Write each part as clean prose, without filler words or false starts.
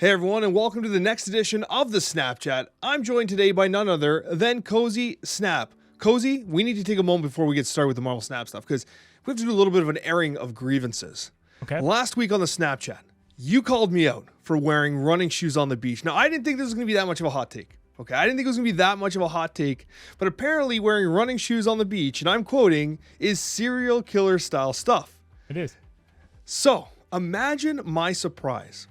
Hey everyone, and welcome to the next edition of the Snapchat. I'm joined today by none other than Cozy Snap. Cozy, we need to take a moment before we get started with the Marvel Snap stuff because we have to do a little bit of an airing of grievances. Okay. Last week on the Snapchat, you called me out for wearing running shoes on the beach. Now, I didn't think this was going to be that much of a hot take. Okay, I didn't think it was going to be that much of a hot take, but apparently wearing running shoes on the beach, and I'm quoting, is serial killer style stuff. It is. So, imagine my surprise.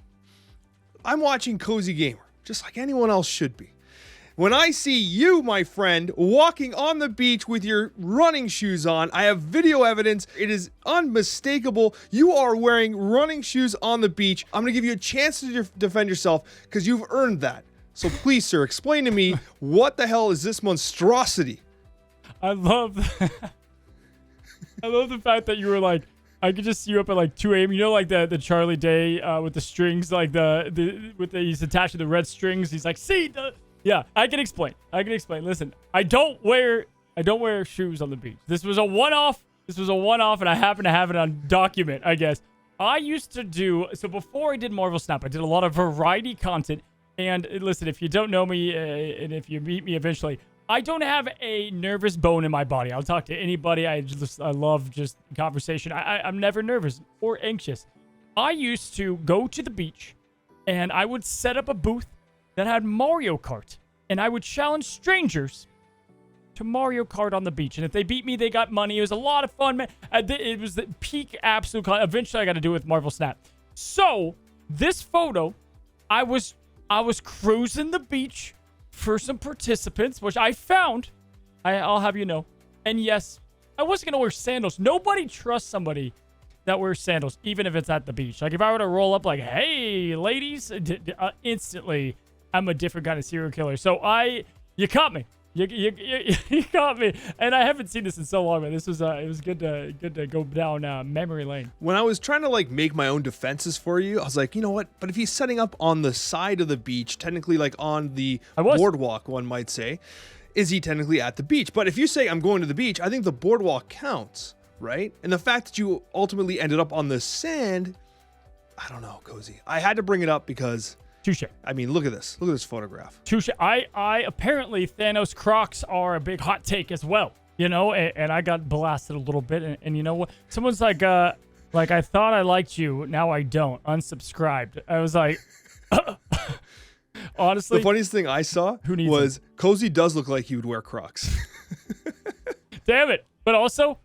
I'm watching Cozy Gamer, just like anyone else should be, when I see you, my friend, walking on the beach with your running shoes on. I have video evidence. It is unmistakable. You are wearing running shoes on the beach. I'm going to give you a chance to defend yourself because you've earned that. So please, sir, explain to me, what the hell is this monstrosity? I love the fact that you were like, I could just see you up at like 2 a.m. You know, like the Charlie Day with the strings, like he's attached to the red strings. He's like, yeah, I can explain. Listen, I don't wear shoes on the beach. This was a one-off, and I happen to have it on document, I guess. I used to do, so before I did Marvel Snap, I did a lot of variety content. And listen, if you don't know me, and if you meet me eventually, I don't have a nervous bone in my body. I'll talk to anybody. I love just conversation. I'm never nervous or anxious. I used to go to the beach, and I would set up a booth that had Mario Kart, and I would challenge strangers to Mario Kart on the beach. And if they beat me, they got money. It was a lot of fun, man. It was the peak absolute. Eventually, I got to do it with Marvel Snap. So this photo, I was cruising the beach for some participants, which I found. I'll have you know. And yes, I wasn't going to wear sandals. Nobody trusts somebody that wears sandals, even if it's at the beach. Like, if I were to roll up like, hey, ladies, instantly, I'm a different kind of serial killer. So you caught me. You caught me, and I haven't seen this in so long, man. This was it was good to go down memory lane. When I was trying to like make my own defenses for you, I was like, you know what? But if he's setting up on the side of the beach, technically like on the boardwalk, one might say, is he technically at the beach? But if you say I'm going to the beach, I think the boardwalk counts, right? And the fact that you ultimately ended up on the sand, I don't know, Cozy. I had to bring it up because. Touche. I mean, look at this. Look at this photograph. Touche. I apparently Thanos Crocs are a big hot take as well, you know, and I got blasted a little bit. And you know what? Someone's like, I thought I liked you. Now I don't. Unsubscribed. I was like, honestly. The funniest thing I saw was Cozy does look like he would wear Crocs. Damn it. But also,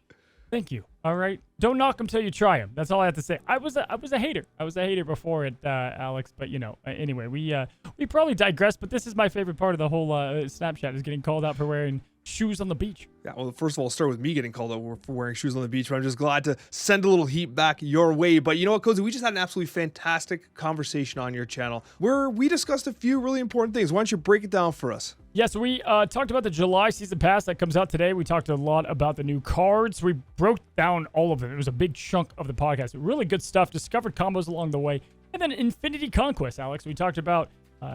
thank you. All right. Don't knock them till you try them. That's all I have to say. I was a hater. I was a hater before it, Alex. But, you know, anyway, we probably digress. But this is my favorite part of the whole Snapchat is getting called out for wearing shoes on the beach. Yeah, well, first of all, start with me getting called out for wearing shoes on the beach, but I'm just glad to send a little heat back your way. But you know what, Cozy? We just had an absolutely fantastic conversation on your channel where we discussed a few really important things. Why don't you break it down for us? Yeah, so we talked about the July season pass that comes out today. We talked a lot about the new cards. We broke down all of them. It was a big chunk of the podcast. Really good stuff. Discovered combos along the way. And then Infinity Conquest, Alex. We talked about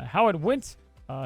how it went,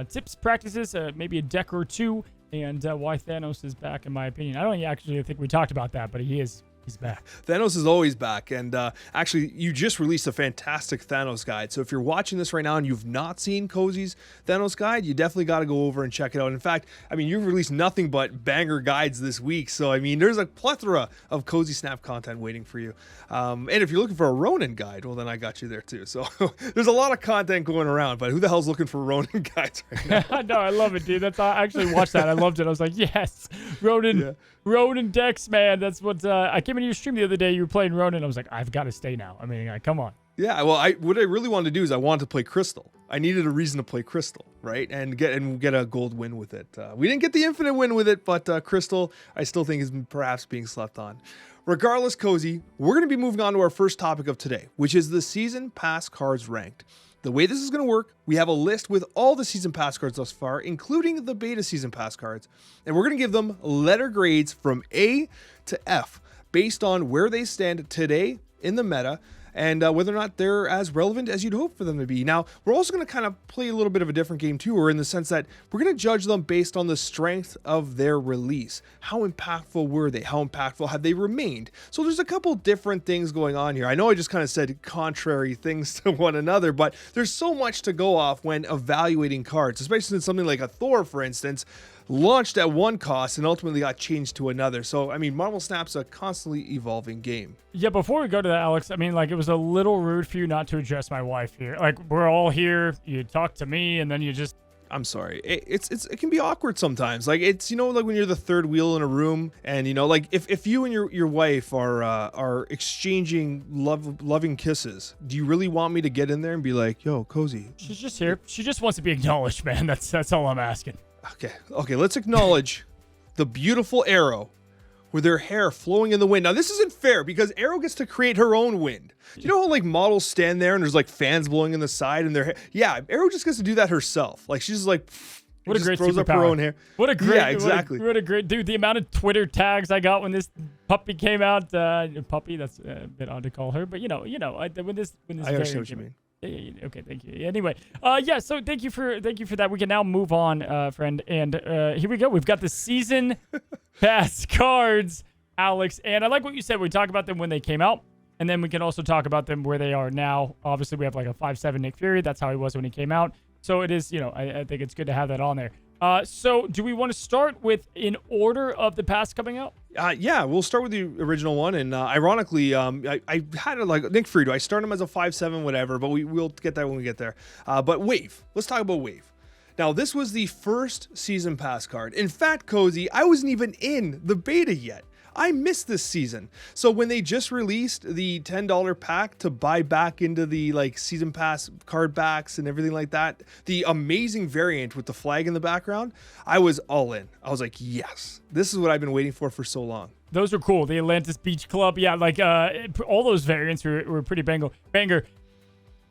tips, practices, maybe a deck or two, and why Thanos is back, in my opinion. I don't actually think we talked about that, but he's back. Thanos is always back. And actually, you just released a fantastic Thanos guide. So if you're watching this right now and you've not seen Cozy's Thanos guide, you definitely got to go over and check it out. In fact, I mean, you've released nothing but banger guides this week. So, I mean, there's a plethora of Cozy Snap content waiting for you. And if you're looking for a Ronin guide, well, then I got you there too. So there's a lot of content going around, but who the hell's looking for Ronin guides right now? No, I love it, dude. I actually watched that. I loved it. I was like, yes, Ronin. Yeah. Ronin decks, man. That's what I came into your stream the other day. You were playing Ronin. I was like, I've got to stay now. I mean, come on. Yeah, well, what I really wanted to do is I wanted to play Crystal. I needed a reason to play Crystal, right? And get a gold win with it. We didn't get the infinite win with it, but Crystal, I still think is perhaps being slept on. Regardless, Cozy, we're going to be moving on to our first topic of today, which is the season pass cards ranked. The way this is going to work, we have a list with all the season pass cards thus far, including the beta season pass cards, and we're going to give them letter grades from A to F based on where they stand today in the meta and whether or not they're as relevant as you'd hope for them to be. Now, we're also going to kind of play a little bit of a different game too, or in the sense that we're going to judge them based on the strength of their release. How impactful were they? How impactful have they remained? So there's a couple different things going on here. I know I just kind of said contrary things to one another, but there's so much to go off when evaluating cards, especially in something like a Thor, for instance, launched at one cost and ultimately got changed to another. So, I mean, Marvel Snap's a constantly evolving game. Yeah, before we go to that, Alex, I mean, like, it was a little rude for you not to address my wife here. Like, we're all here, you talk to me, and then you just... I'm sorry. It can be awkward sometimes. Like, it's, you know, like when you're the third wheel in a room, and, you know, like if you and your wife are exchanging loving kisses, do you really want me to get in there and be like, yo, Cozy? She's just here. She just wants to be acknowledged, man. That's all I'm asking. Okay, let's acknowledge the beautiful Arrow with her hair flowing in the wind. Now, this isn't fair because Arrow gets to create her own wind. You know how like models stand there and there's like fans blowing in the side and their hair? Yeah, Arrow just gets to do that herself. Like she's just like, what a great throws superpower. Up her own hair. What a great, yeah, exactly. What a great dude. The amount of Twitter tags I got when this puppy came out. Puppy, that's a bit odd to call her, but you know, when this. I understand what you mean. Okay, thank you. Anyway, yeah. So thank you for that. We can now move on, friend. And here we go. We've got the season pass cards, Alex. And I like what you said. We talk about them when they came out, and then we can also talk about them where they are now. Obviously, we have like a 5.7 Nick Fury. That's how he was when he came out. So it is, you know, I think it's good to have that on there. So do we want to start with in order of the pass coming out? Yeah, we'll start with the original one. And ironically, I had it like Nick Fury. I start him as a 5.7, whatever, but we'll get that when we get there. But Wave. Let's talk about Wave. Now, this was the first season pass card. In fact, Cozy, I wasn't even in the beta yet. I missed this season. So when they just released the $10 pack to buy back into the like season pass card backs and everything like that, the amazing variant with the flag in the background, I was all in. I was like, yes, this is what I've been waiting for so long. Those are cool. The Atlantis Beach Club. Yeah, like all those variants were pretty banger.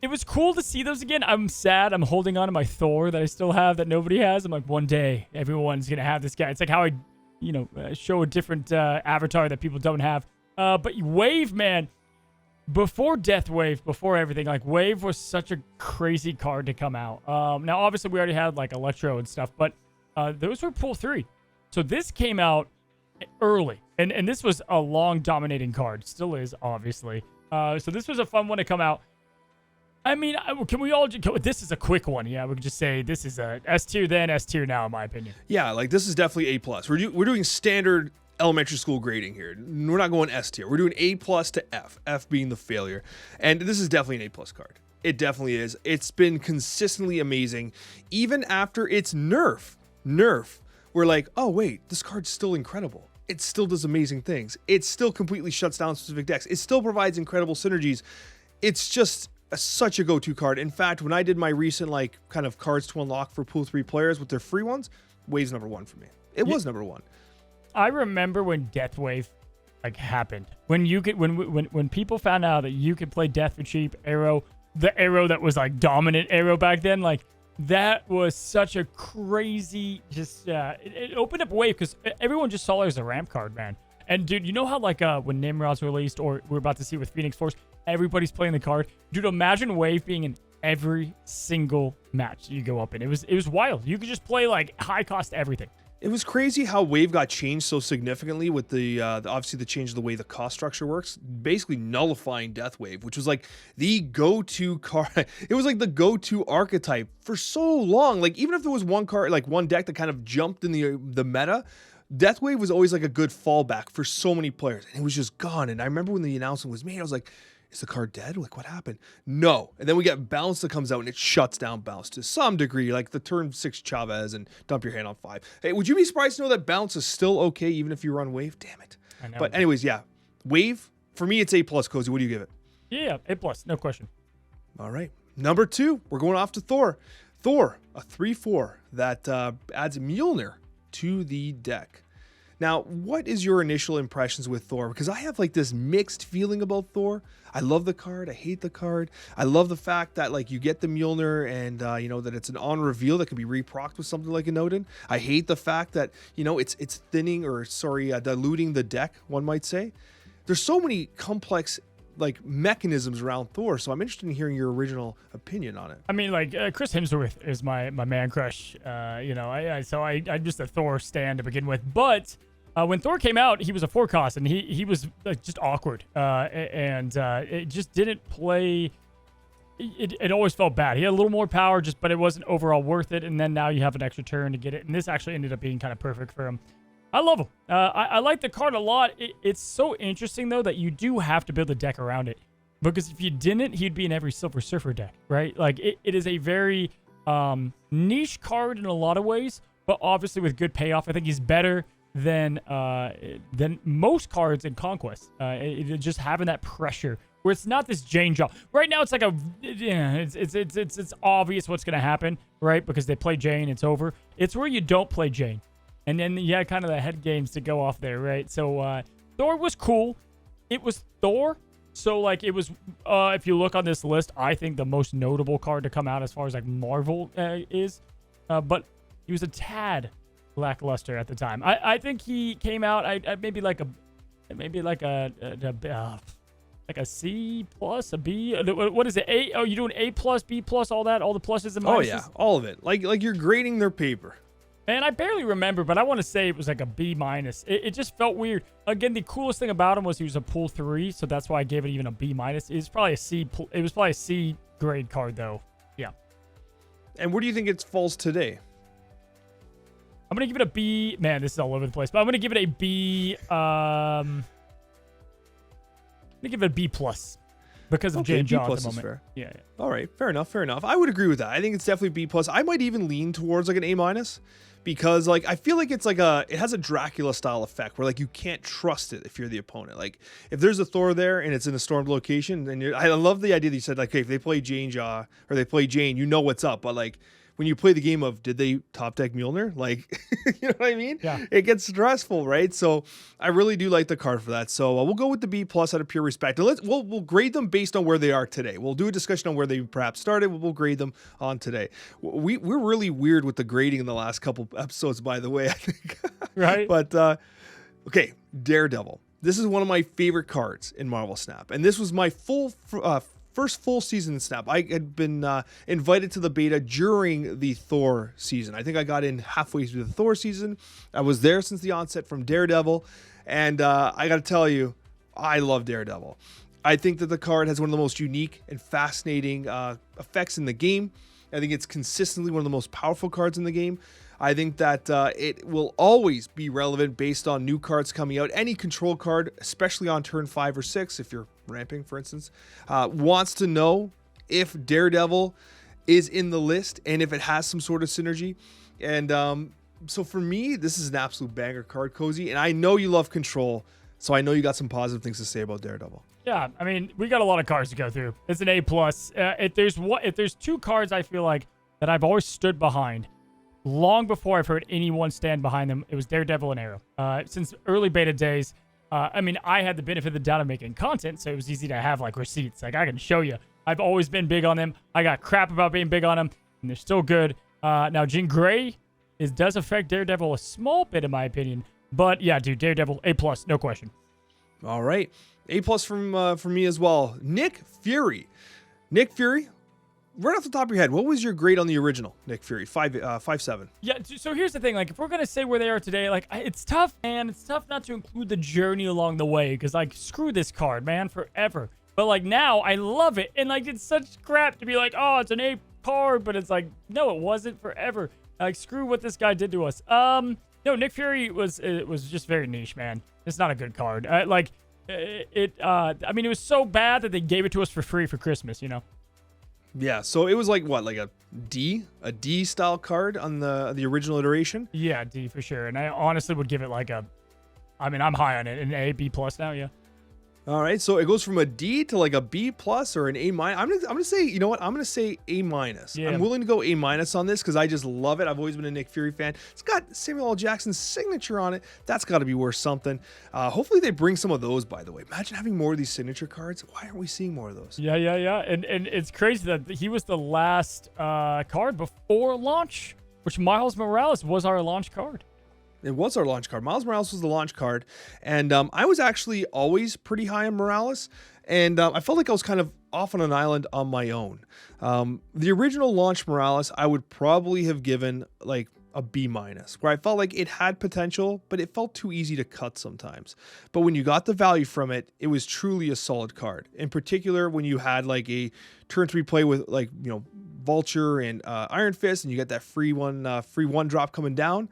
It was cool to see those again. I'm sad. I'm holding on to my Thor that I still have that nobody has. I'm like, one day everyone's going to have this guy. It's like how I show a different avatar that people don't have. But Wave, man, before Death Wave, before everything, like Wave was such a crazy card to come out. Now, obviously, we already had like Electro and stuff, but those were Pool 3. So this came out early, and this was a long dominating card. Still is, obviously. So this was a fun one to come out. I mean, can we all this is a quick one. Yeah, we could just say this is a S tier then, S tier now, in my opinion. Yeah, like this is definitely A+. We're doing standard elementary school grading here. We're not going S tier. We're doing A+ to F, F being the failure. And this is definitely an A+ card. It definitely is. It's been consistently amazing. Even after its nerf, we're like, oh wait, this card's still incredible. It still does amazing things. It still completely shuts down specific decks. It still provides incredible synergies. It's just such a go-to card. In fact, when I did my recent like kind of cards to unlock for Pool 3 players with their free ones, Wave's number one for me. It was number one. I remember when Death Wave like happened. When you could when people found out that you could play Death for cheap, Arrow, the Arrow that was like dominant Arrow back then, like that was such a crazy it opened up Wave because everyone just saw it as a ramp card, man. And dude, you know how like when Nimrod's released, or we're about to see with Phoenix Force, everybody's playing the card. Dude, imagine Wave being in every single match you go up in. It was wild. You could just play like high cost everything. It was crazy how Wave got changed so significantly with the obviously the change of the way the cost structure works, basically nullifying Death Wave, which was like the go-to card. It was like the go-to archetype for so long. Like even if there was one card, like one deck that kind of jumped in the meta, Death Wave was always like a good fallback for so many players, and it was just gone. And I remember when the announcement was made, I was like, is the card dead? Like, what happened? No. And then we get Bounce that comes out, and it shuts down Bounce to some degree, like the turn 6 Chavez and dump your hand on 5. Hey, would you be surprised to know that Bounce is still okay even if you run Wave? Damn it. I know. But anyways, yeah. Wave, for me, it's A+, Cozy. What do you give it? Yeah, A+, no question. All right. Number 2, we're going off to Thor. Thor, a 3/4 that adds Mjolnir to the deck. Now, what is your initial impressions with Thor? Because I have like this mixed feeling about Thor. I love the card. I hate the card. I love the fact that like you get the Mjolnir and that it's an on reveal that can be reprocced with something like a Odin. I hate the fact that it's thinning or diluting the deck, one might say. There's so many complex like mechanisms around Thor. So I'm interested in hearing your original opinion on it. I mean, like Chris Hemsworth is my man crush. I'm just a Thor stan to begin with. But when Thor came out, he was a 4-cost, and he was like, just awkward, and it just didn't play. It always felt bad. He had a little more power, but it wasn't overall worth it. And then now you have an extra turn to get it, and this actually ended up being kind of perfect for him. I love him. I like the card a lot. It's so interesting, though, that you do have to build a deck around it. Because if you didn't, he'd be in every Silver Surfer deck, right? Like, it is a very niche card in a lot of ways, but obviously with good payoff. I think he's better than most cards in Conquest. Just having that pressure, where it's not this Jane job. Right now, it's like it's obvious what's going to happen, right? Because they play Jane, it's over. It's where you don't play Jane. And then you had kind of the head games to go off there, right? So Thor was cool. It was Thor. So, like, it was, if you look on this list, I think the most notable card to come out as far as, like, Marvel is. But he was a tad lackluster at the time. I think he came out, like a C plus, a B. What is it? A? Oh, you doing A plus, B plus, all that? All the pluses and minuses? Oh, yeah. All of it. Like you're grading their paper. And I barely remember, but I want to say it was like a B minus. It just felt weird. Again, the coolest thing about him was he was a pool 3, so that's why I gave it even a B minus. It was probably a C. It was probably a C grade card though. Yeah. And where do you think it falls today? I'm gonna give it a B. Man, this is all over the place, but I'm gonna give it a B. I'm gonna give it a B plus because of Jane Jaw at the moment. Fair. Yeah. All right, fair enough. I would agree with that. I think it's definitely B plus. I might even lean towards like an A minus. Because, like, I feel like it's like it has a Dracula style effect where, like, you can't trust it if you're the opponent. Like, if there's a Thor there and it's in a stormed location, then I love the idea that you said, like, okay, if they play Jane Jaw or they play Jane, you know what's up. But, like, when you play the game of, did they top deck Mjolnir? Like, you know what I mean? Yeah. It gets stressful, right? So I really do like the card for that. So we'll go with the B plus out of pure respect. And we'll grade them based on where they are today. We'll do a discussion on where they perhaps started. We'll grade them on today. We're really weird with the grading in the last couple episodes, by the way, I think. Right. But, okay, Daredevil. This is one of my favorite cards in Marvel Snap. And this was my first full season Snap. I had been invited to the beta during the Thor season. I think I got in halfway through the Thor season. I was there since the onset from Daredevil. And I got to tell you, I love Daredevil. I think that the card has one of the most unique and fascinating effects in the game. I think it's consistently one of the most powerful cards in the game. I think that it will always be relevant based on new cards coming out. Any control card, especially on turn 5 or 6, if you're ramping, for instance, wants to know if Daredevil is in the list and if it has some sort of synergy. And so for me, this is an absolute banger card, Cozy. And I know you love control, so I know you got some positive things to say about Daredevil. Yeah, I mean, we got a lot of cards to go through. It's an A plus. If there's 2 cards I feel like that I've always stood behind, long before I've heard anyone stand behind them, it was Daredevil and Arrow. Since early beta days, I mean, I had the benefit of the doubt of making content, so it was easy to have like receipts. Like I can show you. I've always been big on them. I got crap about being big on them, and they're still good. Now, Jean Grey does affect Daredevil a small bit, in my opinion. But yeah, dude, Daredevil A plus, no question. All right, A plus from me as well. Nick Fury. Right off the top of your head, what was your grade on the original Nick Fury? 5.7. Yeah, so here's the thing. Like, if we're going to say where they are today, like, it's tough, man. It's tough not to include the journey along the way. Because, like, screw this card, man, forever. But, like, now, I love it. And, like, it's such crap to be like, oh, it's an A card. But it's like, no, it wasn't forever. Like, screw what this guy did to us. No, Nick Fury was just very niche, man. It's not a good card. I mean, it was so bad that they gave it to us for free for Christmas, you know? Yeah, so it was like what, like a D style card on the original iteration? Yeah, D for sure. And I honestly would give it like I'm high on it, an A, B plus now, yeah. All right, so it goes from a D to like a B plus or an A minus. I'm gonna say, you know what? I'm gonna say A minus. Yeah. I'm willing to go A minus on this because I just love it. I've always been a Nick Fury fan. It's got Samuel L. Jackson's signature on it. That's got to be worth something. Hopefully they bring some of those. By the way, imagine having more of these signature cards. Why aren't we seeing more of those? Yeah. And it's crazy that he was the last card before launch, which Miles Morales was our launch card. It was our launch card. Miles Morales was the launch card. And I was actually always pretty high on Morales. And I felt like I was kind of off on an island on my own. The original launch Morales, I would probably have given like a B-, where I felt like it had potential, but it felt too easy to cut sometimes. But when you got the value from it, it was truly a solid card. In particular, when you had like a turn 3 play with like, Vulture and Iron Fist, and you get that free one drop coming down,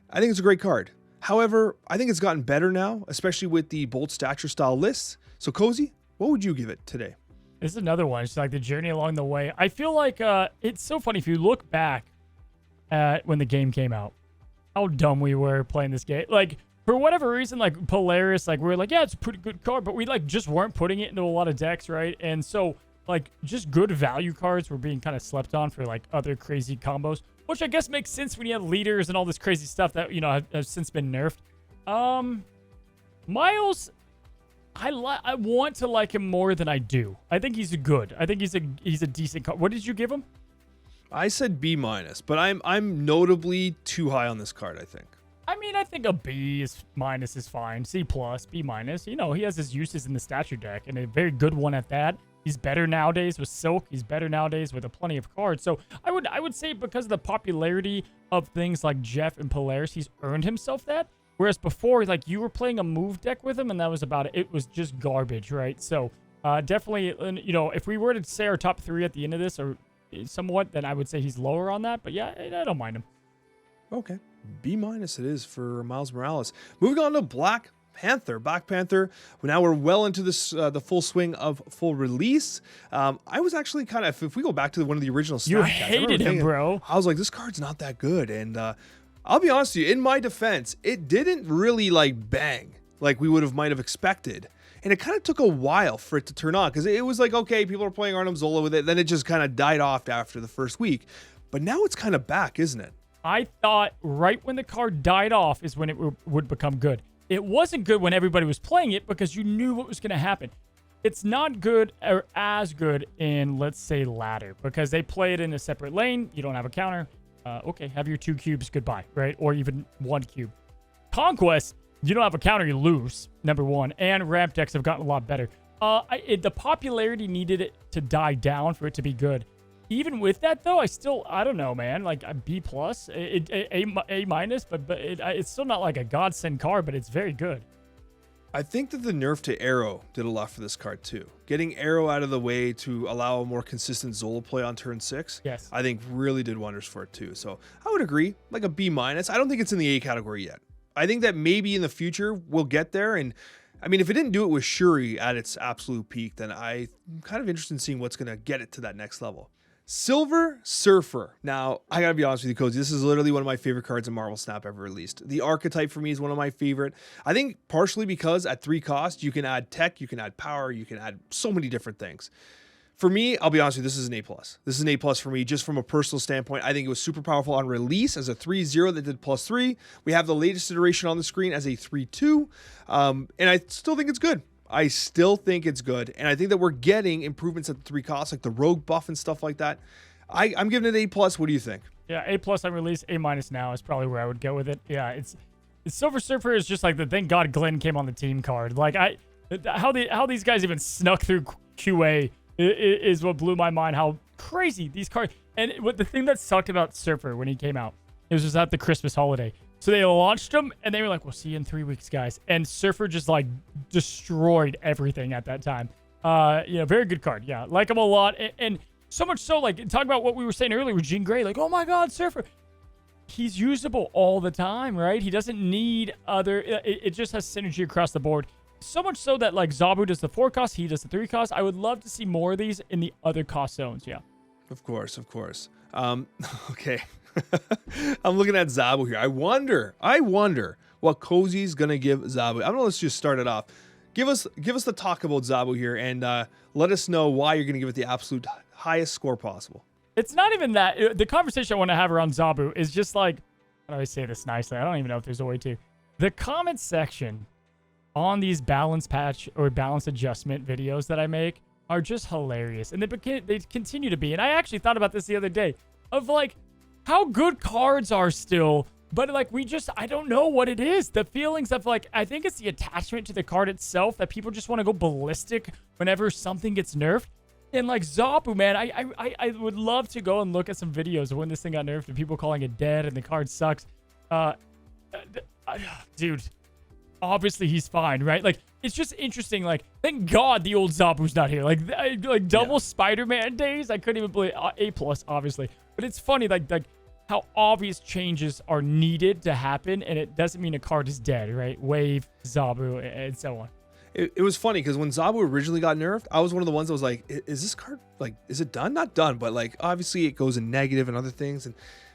I think it's a great card. However, I think it's gotten better now, especially with the bold stature style lists. So Cozy, what would you give it today? This is another one. It's like the journey along the way. I feel like it's so funny if you look back at when the game came out, how dumb we were playing this game. Like, for whatever reason, like Polaris, like we're like, yeah, it's a pretty good card, but we like just weren't putting it into a lot of decks, right? And so like just good value cards were being kind of slept on for like other crazy combos, which I guess makes sense when you have leaders and all this crazy stuff that, have since been nerfed. Miles, I want to like him more than I do. I think he's good. I think he's a decent card. What did you give him? I said B-, but I'm notably too high on this card, I think. I mean, I think a B- is fine. C+, B-. He has his uses in the statue deck, and a very good one at that. He's better nowadays with Silk. He's better nowadays with plenty of cards. So I would say because of the popularity of things like Jeff and Polaris, he's earned himself that. Whereas before, like, you were playing a move deck with him, and that was about it. It was just garbage, right? So definitely, if we were to say our top 3 at the end of this, or somewhat, then I would say he's lower on that. But yeah, I don't mind him. Okay. B- it is for Miles Morales. Moving on to Black Panther. Black Panther, now we're well into this the full swing of full release. I was actually kind of, if we go back to one of the original you hated him, bro. I was like, this card's not that good. And I'll be honest with you, in my defense, it didn't really like bang like we might have expected. And it kind of took a while for it to turn on, because it was like, okay, people are playing Arnim Zola with it. Then it just kind of died off after the first week. But now it's kind of back, isn't it? I thought right when the card died off is when it would become good. It wasn't good when everybody was playing it because you knew what was going to happen. It's not good or as good in, let's say, ladder, because they play it in a separate lane. You don't have a counter. Okay, have your 2 cubes, goodbye, right? Or even 1 cube. Conquest, you don't have a counter, you lose, number 1. And ramp decks have gotten a lot better. The popularity needed it to die down for it to be good. Even with that, though, I don't know, man. Like a B+, A-, but it's still not like a godsend card, but it's very good. I think that the nerf to Arrow did a lot for this card too. Getting Arrow out of the way to allow a more consistent Zola play on turn 6, yes, I think really did wonders for it too. So I would agree, like a B-. I don't think it's in the A category yet. I think that maybe in the future we'll get there. And I mean, if it didn't do it with Shuri at its absolute peak, then I'm kind of interested in seeing what's going to get it to that next level. Silver Surfer. Now, I gotta be honest with you, Cozy, this is literally one of my favorite cards in Marvel Snap ever released. The archetype for me is one of my favorite. I think partially because at 3 cost, you can add tech, you can add power, you can add so many different things. For me, I'll be honest with you, this is an A+. This is an A+ for me, just from a personal standpoint. I think it was super powerful on release as a 3-0 that did +3. We have the latest iteration on the screen as a 3-2, and I still think it's good. I still think it's good, and I think that we're getting improvements at the 3 costs, like the rogue buff and stuff like that. I'm giving it A+. What do you think? Yeah, A+ on release, A- now is probably where I would go with it. Yeah, it's Silver Surfer is just like the thank God Glenn came on the team card. Like how these guys even snuck through QA is what blew my mind. How crazy these cards. And the thing that sucked about Surfer when he came out, it was just at the Christmas holiday. So they launched him, and they were like, we'll see you in 3 weeks, guys. And Surfer just, like, destroyed everything at that time. Very good card. Yeah, like him a lot. And so much so, like, talk about what we were saying earlier with Jean Grey. Like, oh, my God, Surfer. He's usable all the time, right? He doesn't need other... It just has synergy across the board. So much so that, like, Zabu does the 4 cost, he does the 3 cost. I would love to see more of these in the other cost zones, yeah. Of course. Okay. I'm looking at Zabu here. I wonder what Cozy's gonna give Zabu. I don't know. Let's just start it off. Give us the talk about Zabu here, and let us know why you're gonna give it the absolute highest score possible. It's not even that. The conversation I want to have around Zabu is just like, how do I say this nicely? I don't even know if there's a way to. The comment section on these balance patch or balance adjustment videos that I make are just hilarious, and they continue to be. And I actually thought about this the other day of like how good cards are still But like I don't know what it is. The feelings of like, I think it's the attachment to the card itself that people just want to go ballistic whenever something gets nerfed. And like Zabu, man, I would love to go and look at some videos of when this thing got nerfed and people calling it dead and the card sucks. Dude, obviously he's fine, right? Like, it's just interesting. Like, thank God the old Zabu's not here. Like double Spider-Man days. I couldn't even believe A+, obviously. But it's funny, like how obvious changes are needed to happen, and it doesn't mean a card is dead, right? Wave, Zabu, and so on. It was funny because when Zabu originally got nerfed, I was one of the ones that was like, is this card, like, is it done? Not done, but like, obviously it goes in negative and other things.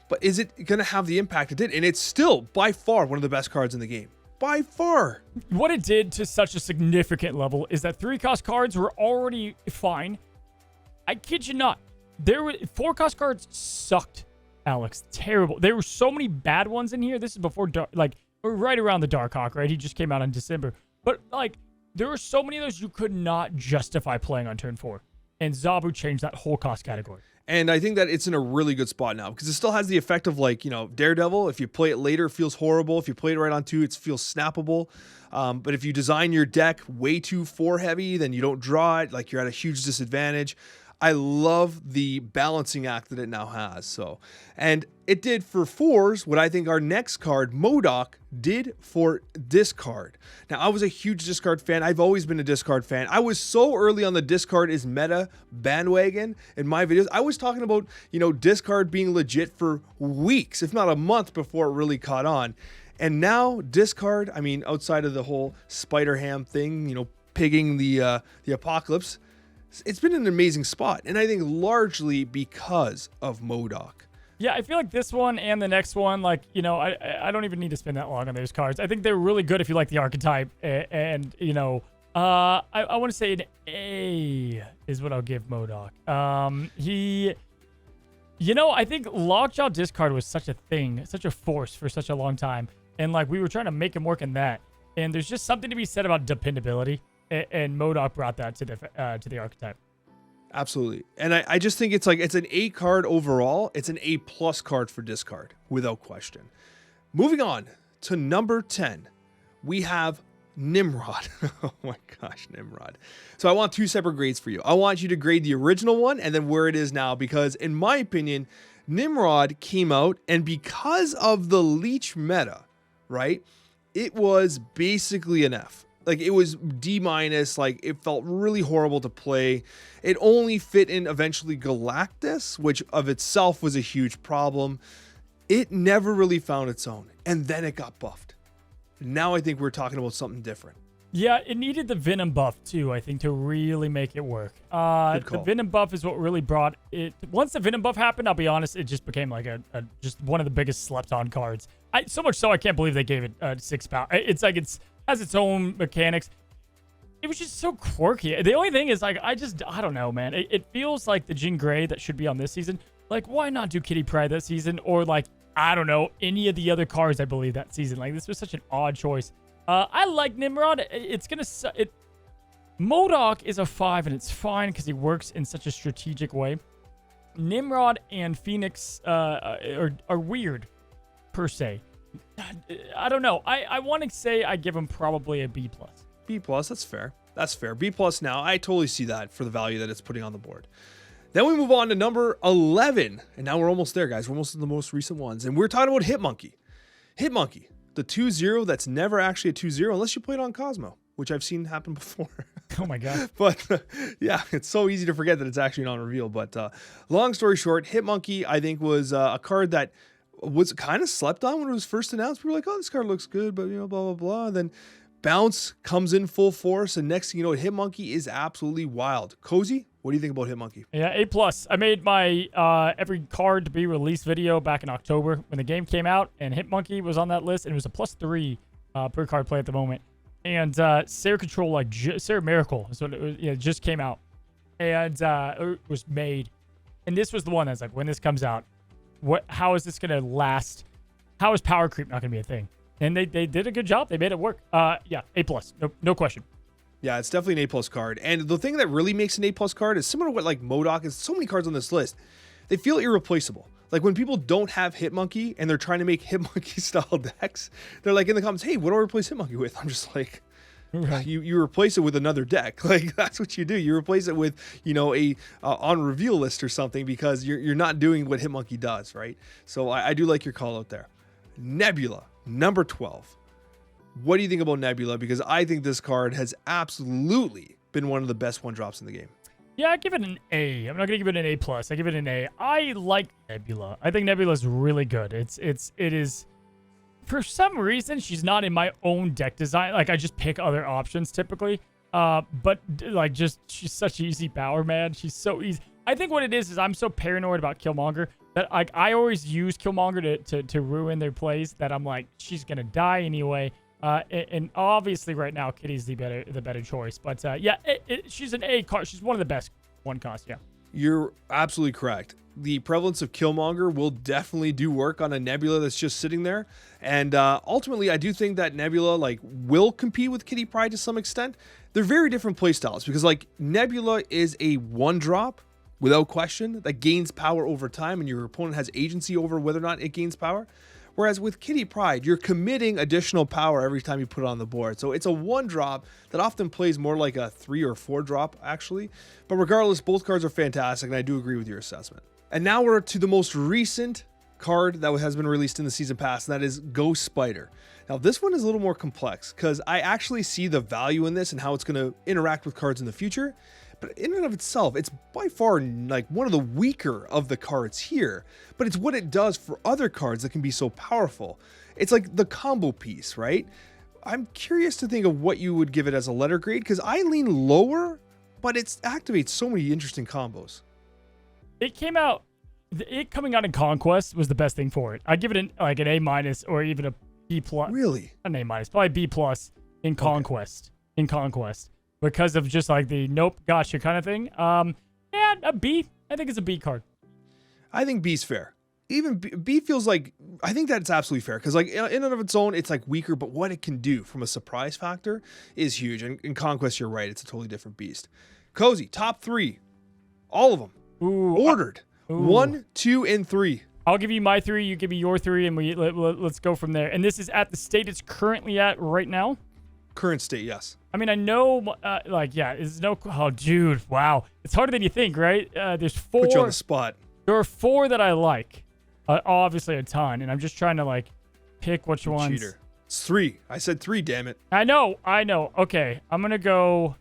But is it going to have the impact it did? And it's still by far one of the best cards in the game. By far. What it did to such a significant level is that 3-cost cards were already fine. I kid you not. 4-cost cards sucked, Alex. Terrible. There were so many bad ones in here. This is before, right around the Darkhawk, right? He just came out in December. But like, there were so many of those you could not justify playing on turn 4. And Zabu changed that whole cost category. And I think that it's in a really good spot now because it still has the effect of like, Daredevil. If you play it later, it feels horrible. If you play it right on 2, it feels snappable. But if you design your deck way too 4 heavy, then you don't draw it. Like, you're at a huge disadvantage. I love the balancing act that it now has. So, and it did for 4s what I think our next card, MODOK, did for discard. Now, I was a huge discard fan. I've always been a discard fan. I was so early on the discard is meta bandwagon in my videos. I was talking about, discard being legit for weeks, if not a month before it really caught on. And now discard, I mean, outside of the whole Spider-Ham thing, pigging the apocalypse, it's been an amazing spot, and I think largely because of MODOK. Yeah, I feel like this one and the next one, like, I don't even need to spend that long on those cards. I think they're really good if you like the archetype, and I want to say an A is what I'll give MODOK. I think Lockjaw discard was such a thing, such a force for such a long time, and like we were trying to make him work in that, and there's just something to be said about dependability. And MODOK brought that to the archetype. Absolutely. And I just think it's an A card overall. It's an A+ card for discard, without question. Moving on to number 10, we have Nimrod. Oh my gosh, Nimrod. So I want 2 separate grades for you. I want you to grade the original one and then where it is now, because in my opinion, Nimrod came out, and because of the leech meta, right, it was basically an F. Like, it was D-, like, it felt really horrible to play. It only fit in eventually Galactus, which of itself was a huge problem. It never really found its own, and then it got buffed. Now I think we're talking about something different. Yeah, it needed the Venom buff, too, I think, to really make it work. The Venom buff is what really brought it. Once the Venom buff happened, I'll be honest, it just became like just one of the biggest slept-on cards. So much so, I can't believe they gave it 6 power. It's like has its own mechanics. It was just so quirky. The only thing is, like, I don't know, man. It feels like the Jean Grey that should be on this season. Like, why not do Kitty Pryde that season? Or, like, I don't know, any of the other cards, I believe, that season. Like, this was such an odd choice. I like Nimrod. MODOK is a 5, and it's fine because he works in such a strategic way. Nimrod and Phoenix are weird, per se. I don't know. I want to say I give him probably a B+. B+, that's fair. That's fair. B+ now. I totally see that for the value that it's putting on the board. Then we move on to number 11. And now we're almost there, guys. We're almost in the most recent ones. And we're talking about Hitmonkey. Hitmonkey, the 2-0 that's never actually a 2-0 unless you play it on Cosmo, which I've seen happen before. Oh my God. But yeah, it's so easy to forget that it's actually non-reveal. But long story short, Hitmonkey, I think, was a card that was kind of slept on when it was first announced. We were like, oh, this card looks good, but blah, blah, blah. Then Bounce comes in full force, and next thing you know, Hitmonkey is absolutely wild. Cozy, what do you think about Hitmonkey? Yeah, A+. I made my every card to be released video back in October when the game came out, and Hitmonkey was on that list, and it was a +3 per card play at the moment. And Sarah Control, like Sarah Miracle, is what it was, just came out, and it was made. And this was the one that's like, when this comes out, how is this gonna last? How is power creep not gonna be a thing? And they did a good job. They made it work. Yeah, A+. No question. Yeah, it's definitely an A+ card. And the thing that really makes an A+ card is similar to what like MODOK is. So many cards on this list, they feel irreplaceable. Like when people don't have Hitmonkey and they're trying to make Hitmonkey style decks, they're like in the comments, hey, what do I replace Hitmonkey with? I'm just like, Right. you replace it with another deck. Like that's what you do. You replace it with, a on reveal list or something, because you're not doing what Hitmonkey does, right? So I do like your call out there. Nebula, number 12. What do you think about Nebula? Because I think this card has absolutely been one of the best one drops in the game. Yeah, I give it an A. I'm not gonna give it an A plus. I give it an A. I like Nebula. I think Nebula is really good. It is. For some reason, she's not in my own deck design. Like I just pick other options typically. But like she's such easy power, man. She's so easy. I think what it is I'm so paranoid about Killmonger that I always use Killmonger to ruin their plays. That I'm like, she's gonna die anyway. And obviously right now Kitty's the better choice, but yeah, she's an A card. She's one of the best one cost. Yeah, you're absolutely correct. The prevalence of Killmonger will definitely do work on a Nebula that's just sitting there, and ultimately I do think that Nebula will compete with Kitty Pryde to some extent. They're very different playstyles, because Nebula is a one drop without question that gains power over time, and your opponent has agency over whether or not it gains power. Whereas with Kitty Pryde, you're committing additional power every time you put it on the board. So it's a one drop that often plays more like a 3 or 4 drop, actually. But regardless, both cards are fantastic, and I do agree with your assessment. And now we're to the most recent card that has been released in the season pass, and that is Ghost Spider. Now, this one is a little more complex, because I actually see the value in this and how it's going to interact with cards in the future. But in and of itself, it's by far one of the weaker of the cards here, but it's what it does for other cards that can be so powerful. It's like the combo piece, right? I'm curious to think of what you would give it as a letter grade, because I lean lower, but it activates so many interesting combos. it coming out in Conquest was the best thing for it. I'd give it an A minus or even a B plus. Really? An A minus, probably B plus in Conquest. Okay. In Conquest. Because of just the nope, gotcha kind of thing. Yeah, a B. I think it's a B card. I think B's fair. Even B feels like, I think that's absolutely fair, because in and of its own, it's weaker, but what it can do from a surprise factor is huge. And in Conquest, you're right, it's a totally different beast. Cozy, top 3, all of them. Ooh, ordered. 1, 2, and 3. I'll give you my 3. You give me your 3, and let's go from there. And this is at the state it's currently at right now. Current state, yes. I mean, I know, there's no. Oh, dude, wow, it's harder than you think, right? There's 4. Put you on the spot. There are 4 that I like, obviously a ton, and I'm just trying to pick which ones. Cheater. It's 3. I said 3. Damn it. I know. Okay, I'm gonna go.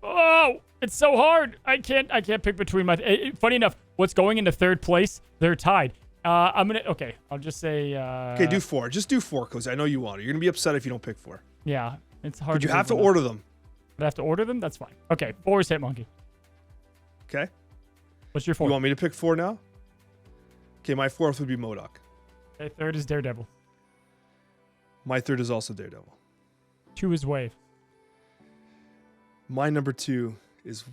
Oh, it's so hard. I can't pick between my. Funny enough, what's going into 3rd place? They're tied. Okay, I'll just say. Okay, do 4. Just do 4, Cozy. I know you want it. You're gonna be upset if you don't pick 4. Yeah, it's hard. But you have to order them. I have to order them? That's fine. Okay, 4 is Hitmonkey. Okay. What's your 4? You want me to pick 4 now? Okay, my 4th would be MODOK. Okay, 3rd is Daredevil. My 3rd is also Daredevil. 2 is Wave. My number 2 is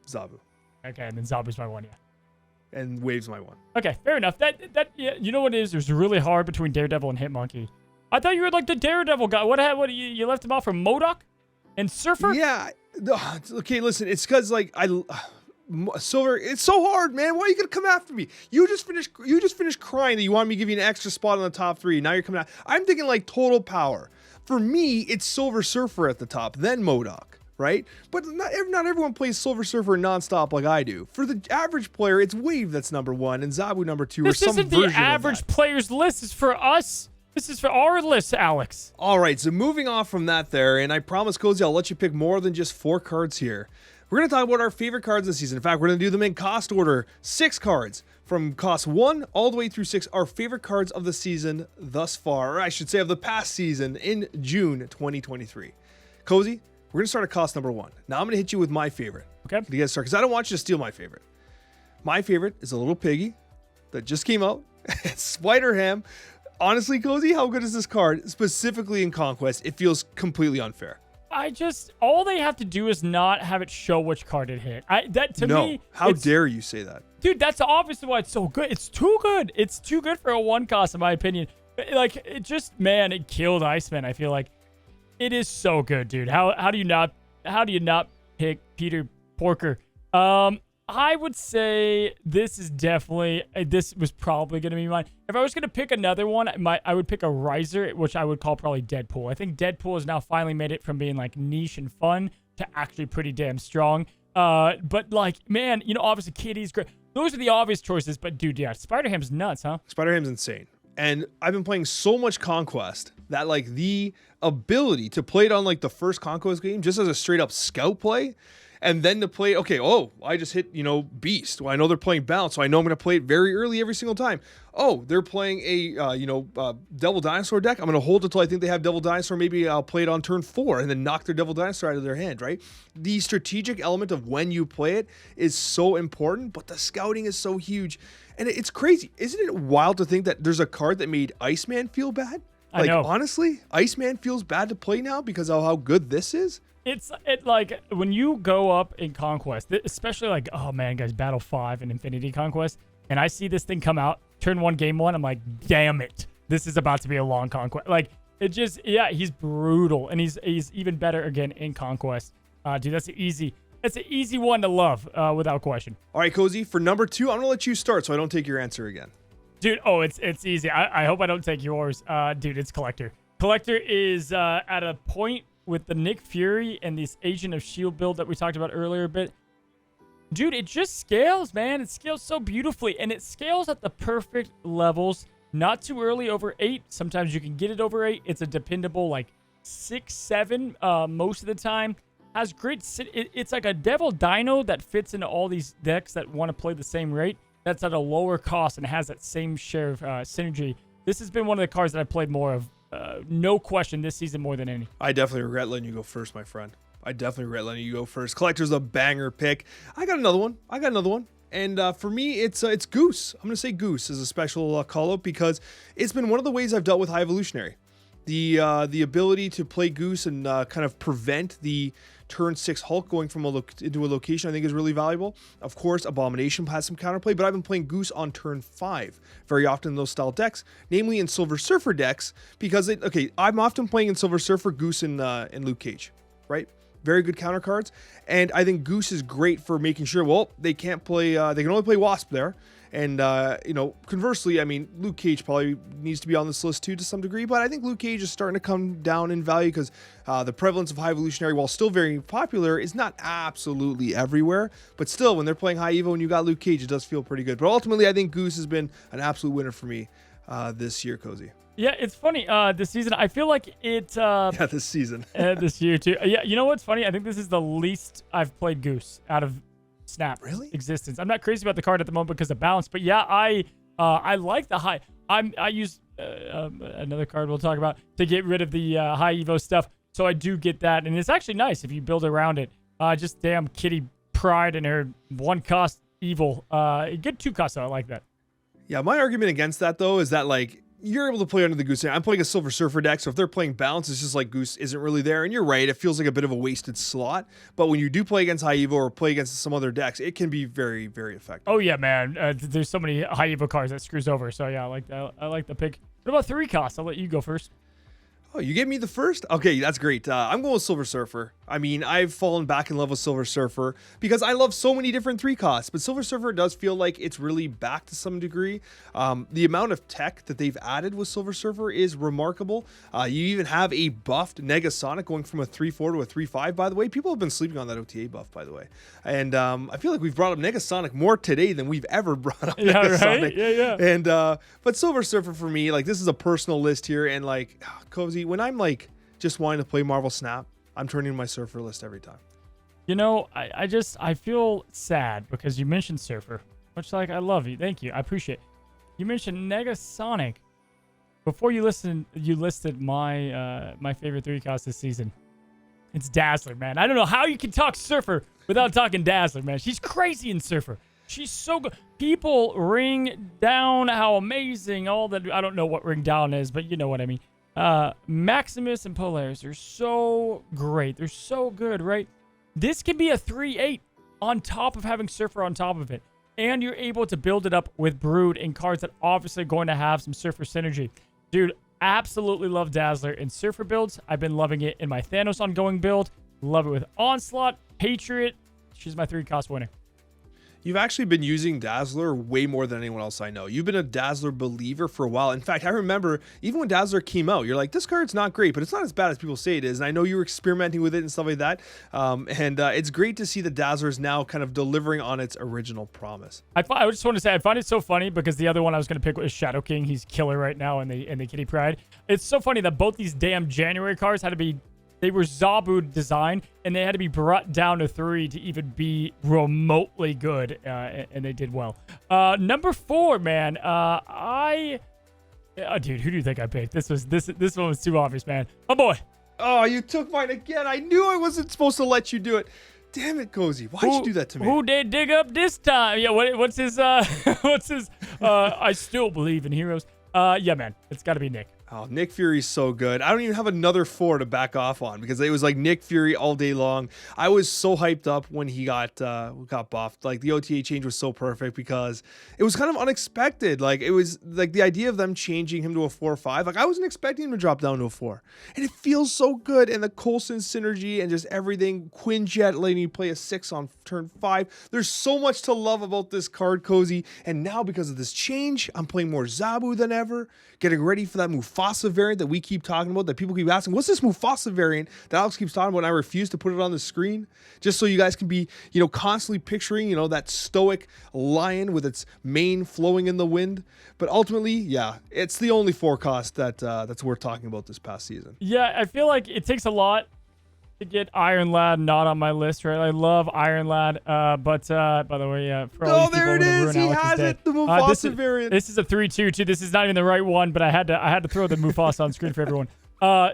Zabu. Okay, and then Zabu's my 1, yeah. And Wave's my 1. Okay, fair enough. Yeah, you know what it is? It was really hard between Daredevil and Hitmonkey. I thought you were the Daredevil guy. What you left him off from MODOK and Surfer? Yeah. Okay, listen, it's because Silver, it's so hard, man. Why are you gonna come after me? You just finished crying that you wanted me to give you an extra spot on the top 3. Now you're coming out. I'm thinking total power. For me, it's Silver Surfer at the top, then MODOK. Right? But not everyone plays Silver Surfer nonstop like I do. For the average player, it's Wave that's number 1 and Zabu number 2. This isn't the average player's list. It's for us. This is for our list, Alex. All right, so moving on from that there, and I promise, Cozy, I'll let you pick more than just 4 cards here. We're going to talk about our favorite cards this season. In fact, we're going to do them in cost order. 6 cards from cost 1 all the way through 6. Our favorite cards of the season thus far, or I should say of the past season in June 2023. Cozy, we're going to start at cost number 1. Now I'm going to hit you with my favorite. Okay. To get started, because I don't want you to steal my favorite. My favorite is a little piggy that just came out. Spider-Ham. Honestly, Cozy, how good is this card? Specifically in Conquest, it feels completely unfair. All they have to do is not have it show which card it hit. Me, how dare you say that? Dude, that's obviously why it's so good. It's too good. It's too good for a 1 cost, in my opinion. It killed Iceman. I feel like it is so good, dude. How do you not pick Peter Porker? I would say this is definitely, this was probably going to be mine. If I was going to pick another one, I would pick a riser, which I would call probably Deadpool. I think Deadpool has now finally made it from being like niche and fun to actually pretty damn strong. But like, man, obviously Kitty's great. Those are the obvious choices, but dude, yeah, Spider-Ham's nuts, huh? Spider-Ham's insane. And I've been playing so much Conquest that like the ability to play it on like the first Conquest game just as a straight up scout play, and then to play, I just hit, Beast. Well, I know they're playing Bounce, so I know I'm going to play it very early every single time. Oh, they're playing a, Devil Dinosaur deck. I'm going to hold it until I think they have Devil Dinosaur. Maybe I'll play it on turn 4 and then knock their Devil Dinosaur out of their hand, right? The strategic element of when you play it is so important, but the scouting is so huge. And it's crazy. Isn't it wild to think that there's a card that made Iceman feel bad? I know. Honestly, Iceman feels bad to play now because of how good this is. It's like when you go up in Conquest, especially like, oh man, guys, Battle 5 and Infinity Conquest, and I see this thing come out, turn 1, game 1, I'm like, damn it. This is about to be a long Conquest. Like, it just, yeah, he's brutal, and he's even better again in Conquest. Dude, that's an easy one to love, without question. All right, Cozy, for number 2, I'm going to let you start so I don't take your answer again. Dude, it's easy. I hope I don't take yours. Dude, it's Collector. Collector is at a point with the Nick Fury and this Agent of S.H.I.E.L.D. build that we talked about earlier a bit. Dude, it just scales, man. It scales so beautifully, and it scales at the perfect levels. Not too early, over 8. Sometimes you can get it over 8. It's a dependable, like, 6, 7 most of the time. Has great... It's like a Devil Dino that fits into all these decks that want to play the same rate. That's at a lower cost and has that same share of synergy. This has been one of the cards that I played more of. No question this season more than any. I definitely regret letting you go first, my friend. I definitely regret letting you go first. Collector's a banger pick. I got another one. And for me, it's Goose. I'm going to say Goose is a special call-out because it's been one of the ways I've dealt with High Evolutionary. The ability to play Goose and kind of prevent the turn 6 Hulk going from into a location I think is really valuable. Of course, Abomination has some counterplay, but I've been playing Goose on turn 5 very often in those style decks, namely in Silver Surfer decks, because I'm often playing in Silver Surfer, Goose, and Luke Cage, right? Very good counter cards, and I think Goose is great for making sure, they can't play, they can only play Wasp there. And, conversely, I mean, Luke Cage probably needs to be on this list too to some degree, but I think Luke Cage is starting to come down in value because the prevalence of High Evolutionary, while still very popular, is not absolutely everywhere. But still, when they're playing High Evo and you got Luke Cage, it does feel pretty good. But ultimately, I think Goose has been an absolute winner for me this year, Cozy. Yeah, it's funny. This season, I feel like it... yeah, this season. This year, too. Yeah, you know what's funny? I think this is the least I've played Goose out of Snap existence. I'm not crazy about the card at the moment because of balance, but yeah, I like the high. I use another card we'll talk about to get rid of the high Evo stuff, so I do get that, and it's actually nice if you build around it. Just damn Kitty Pride and her 1 cost evil. Get 2 costs, so I like that. Yeah, my argument against that though is that like you're able to play under the Goose. I'm playing a Silver Surfer deck, so if they're playing Balance, it's just like Goose isn't really there. And you're right, it feels like a bit of a wasted slot. But when you do play against High Evo or play against some other decks, it can be very, very effective. Oh yeah, man. There's so many High Evo cards that screws over. So yeah, I like the pick. What about 3 costs? I'll let you go first. Oh, you gave me the first? Okay, that's great. I'm going with Silver Surfer. I mean, I've fallen back in love with Silver Surfer because I love so many different 3 costs, but Silver Surfer does feel like it's really back to some degree. The amount of tech that they've added with Silver Surfer is remarkable. You even have a buffed Negasonic going from a 3-4 to a 3-5, by the way. People have been sleeping on that OTA buff, by the way. And I feel like we've brought up Negasonic more today than we've ever brought up Negasonic. Right? Yeah. And, but Silver Surfer for me, like this is a personal list here, and like, Cozy, when I'm like just wanting to play Marvel Snap, I'm turning to my Surfer list every time. You know, I feel sad because you mentioned Surfer, which like I love you. Thank you. I appreciate it. You mentioned Negasonic. Before you listed my my favorite 3 costs this season. It's Dazzler, man. I don't know how you can talk Surfer without talking Dazzler, man. She's crazy in Surfer. She's so good. People ring down how amazing all that. I don't know what ring down is, but you know what I mean. Maximus and Polaris are so great. They're so good, right? This can be a 3-8 on top of having Surfer on top of it. And you're able to build it up with Brood and cards that obviously are going to have some Surfer synergy. Dude, absolutely love Dazzler in Surfer builds. I've been loving it in my Thanos ongoing build. Love it with Onslaught, Patriot. She's my 3 cost winner. You've actually been using Dazzler way more than anyone else I know. You've been a Dazzler believer for a while. In fact, I remember even when Dazzler came out, you're like, this card's not great, but it's not as bad as people say it is. And I know you were experimenting with it and stuff like that. It's great to see the Dazzler is now kind of delivering on its original promise. I just want to say, I find it so funny because the other one I was going to pick was Shadow King. He's killer right now in the Kitty Pryde. It's so funny that both these damn January cards they were Zabu design, and they had to be brought down to 3 to even be remotely good, and they did well. Number 4, man. Dude, who do you think I picked? This one was too obvious, man. Oh boy. Oh, you took mine again. I knew I wasn't supposed to let you do it. Damn it, Cozy. Why'd you do that to me? Who they dig up this time? Yeah, what's his I still believe in heroes. Yeah, man. It's got to be Nick. Oh, Nick Fury's so good. I don't even have another 4 to back off on because it was like Nick Fury all day long. I was so hyped up when he got buffed. Like the OTA change was so perfect because it was kind of unexpected. Like it was like the idea of them changing him to a 4/5. Like I wasn't expecting him to drop down to a 4, and it feels so good. And the Coulson synergy and just everything. Quinjet letting you play a 6 on turn 5. There's so much to love about this card, Cozy. And now because of this change, I'm playing more Zabu than ever. Getting ready for that Mufasa variant that we keep talking about, that people keep asking, what's this Mufasa variant that Alex keeps talking about, and I refuse to put it on the screen, just so you guys can be, constantly picturing, that stoic lion with its mane flowing in the wind. But ultimately, yeah, it's the only 4 cost that's worth talking about this past season. Yeah, I feel like it takes a lot to get Iron Lad not on my list, right? I love Iron Lad, but by the way, for all you people there it is. He has it. The Mufasa variant. This is a 3/2 too. This is not even the right one, but I had to throw the Mufasa on screen for everyone.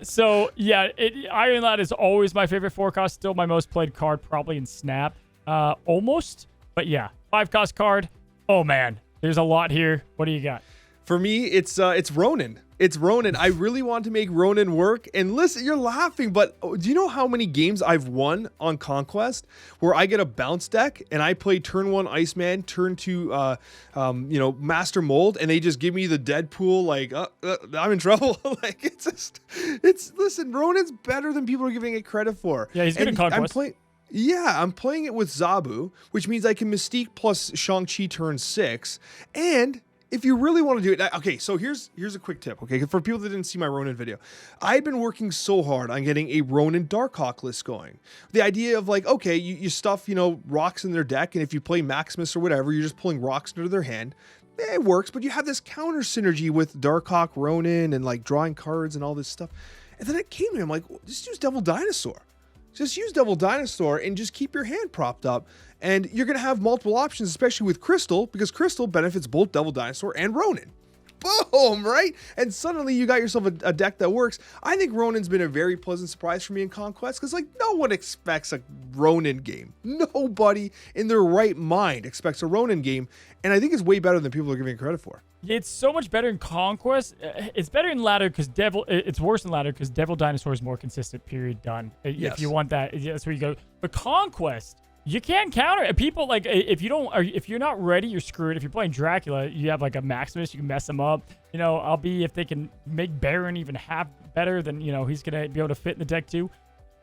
So yeah, Iron Lad is always my favorite 4 cost. Still my most played card, probably in Snap, almost. But yeah, 5 cost card. Oh man, there's a lot here. What do you got? For me, it's Ronin. It's Ronin. I really want to make Ronin work. And listen, you're laughing, but do you know how many games I've won on Conquest where I get a bounce deck and I play turn 1 Iceman, turn 2, Master Mold, and they just give me the Deadpool, like, I'm in trouble. Like, listen, Ronin's better than people are giving it credit for. Yeah, he's good in Conquest. I'm playing it with Zabu, which means I can Mystique plus Shang-Chi turn 6, and if you really want to do it, okay, so here's a quick tip, okay? For people that didn't see my Ronin video, I've been working so hard on getting a Ronin Darkhawk list going. The idea of like, okay, you stuff, rocks in their deck, and if you play Maximus or whatever, you're just pulling rocks into their hand. It works, but you have this counter synergy with Darkhawk, Ronin, and like drawing cards and all this stuff. And then it came to me, I'm like, just use Devil Dinosaur. Just use Devil Dinosaur and just keep your hand propped up. And you're going to have multiple options, especially with Crystal, because Crystal benefits both Devil Dinosaur and Ronin. Boom, right? And suddenly you got yourself a deck that works. I think Ronin's been a very pleasant surprise for me in Conquest, because like no one expects a Ronin game. Nobody in their right mind expects a Ronin game. And I think it's way better than people are giving it credit for. It's so much better in Conquest. It's better in Ladder because it's worse in Ladder because Devil Dinosaur is more consistent, period, done. Yes. If you want that, that's where you go. But Conquest, you can't counter it. People like if you're not ready, you're screwed. If you're playing Dracula, you have like a Maximus, you can mess him up. If they can make Baron even half better, then he's gonna be able to fit in the deck too.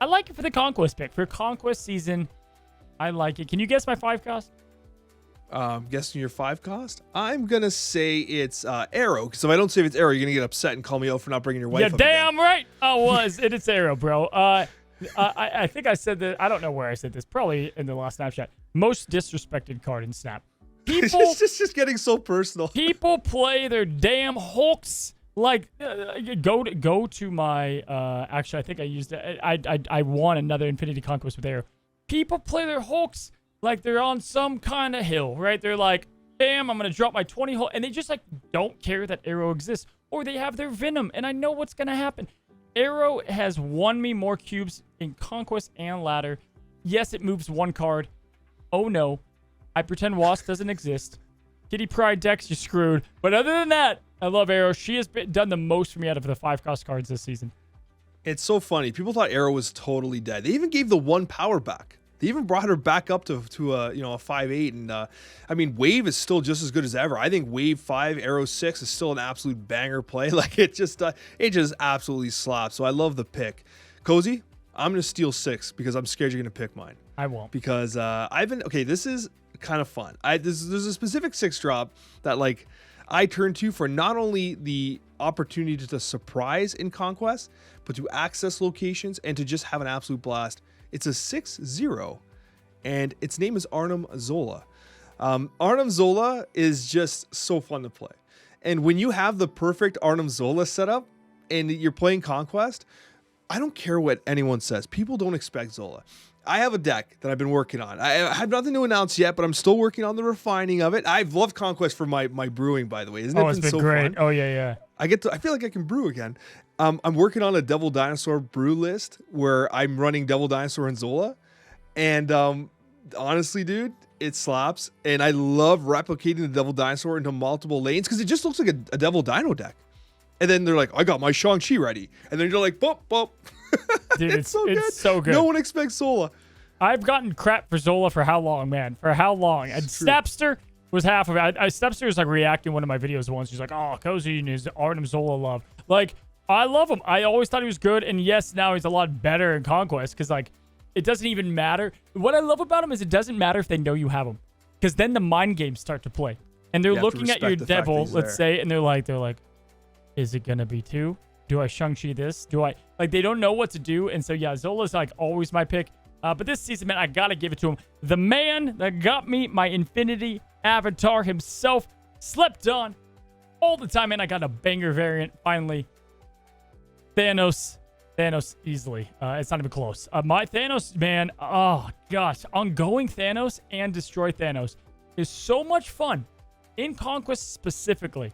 I like it for the Conquest pick. For Conquest season, I like it. Can you guess my 5 cost? Guessing your 5 cost? I'm gonna say it's Arrow, because if I don't say if it's Arrow, you're gonna get upset and call me out for not bringing your wife. Yeah, up damn again. right I was. It's Arrow, bro. I think I said that. I don't know where I said this. Probably in the last Snapchat. Most disrespected card in Snap. People, it's just getting so personal. People play their damn Hulks. Like, go to my. Actually, I think I used it. I won another Infinity Conquest with Arrow. People play their Hulks like they're on some kind of hill, right? They're like, damn, I'm gonna drop my 20 Hulk, and they just like don't care that Arrow exists, or they have their Venom, and I know what's gonna happen. Arrow has won me more cubes in Conquest and Ladder. Yes, it moves 1 card. Oh no, I pretend Wasp doesn't exist. Kitty Pryde decks, you're screwed. But other than that, I love Arrow. She has done the most for me out of the 5 cost cards this season. It's so funny. People thought Arrow was totally dead. They even gave the 1 power back. They even brought her back up to a 5/8, and Wave is still just as good as ever. I think Wave 5, Arrow 6 is still an absolute banger play. Like it just absolutely slaps. So I love the pick. Cozy, I'm gonna steal 6 because I'm scared you're gonna pick mine. I won't. Because this is kind of fun. There's a specific 6-drop that like I turn to for not only the opportunity to surprise in Conquest, but to access locations and to just have an absolute blast. It's a 6-0, and its name is Arnim Zola. Arnim Zola is just so fun to play. And when you have the perfect Arnim Zola setup and you're playing Conquest, I don't care what anyone says. People don't expect Zola. I have a deck that I've been working on. I have nothing to announce yet, but I'm still working on the refining of it. I've loved Conquest for my brewing, by the way. Isn't it it's been so great. fun? Oh, yeah. I feel like I can brew again. I'm working on a Devil Dinosaur brew list where I'm running Devil Dinosaur and Zola. And honestly, dude, it slaps. And I love replicating the Devil Dinosaur into multiple lanes because it just looks like a Devil Dino deck. And then they're like, I got my Shang-Chi ready. And then you're like, boop, boop. Dude, it's so good. No one expects Zola. I've gotten crap for Zola for how long, man? For how long? And Snapster was half of it. Snapster was like reacting to one of my videos once. He's like, oh, Cozy and his Arnim Zola love. Like, I love him. I always thought he was good. And yes, now he's a lot better in Conquest because, like, it doesn't even matter. What I love about him is it doesn't matter if they know you have him because then the mind games start to play. And they're looking at your devil, let's say, and they're like, is it going to be 2? Do I Shang-Chi this? Like, they don't know what to do. And so, yeah, Zola's like always my pick. But this season, man, I got to give it to him. The man that got me my Infinity Avatar himself. Slept on all the time, man. I got a banger variant, finally. Thanos easily. It's not even close. My Thanos, man, oh, gosh. Ongoing Thanos and Destroy Thanos is so much fun. In Conquest specifically.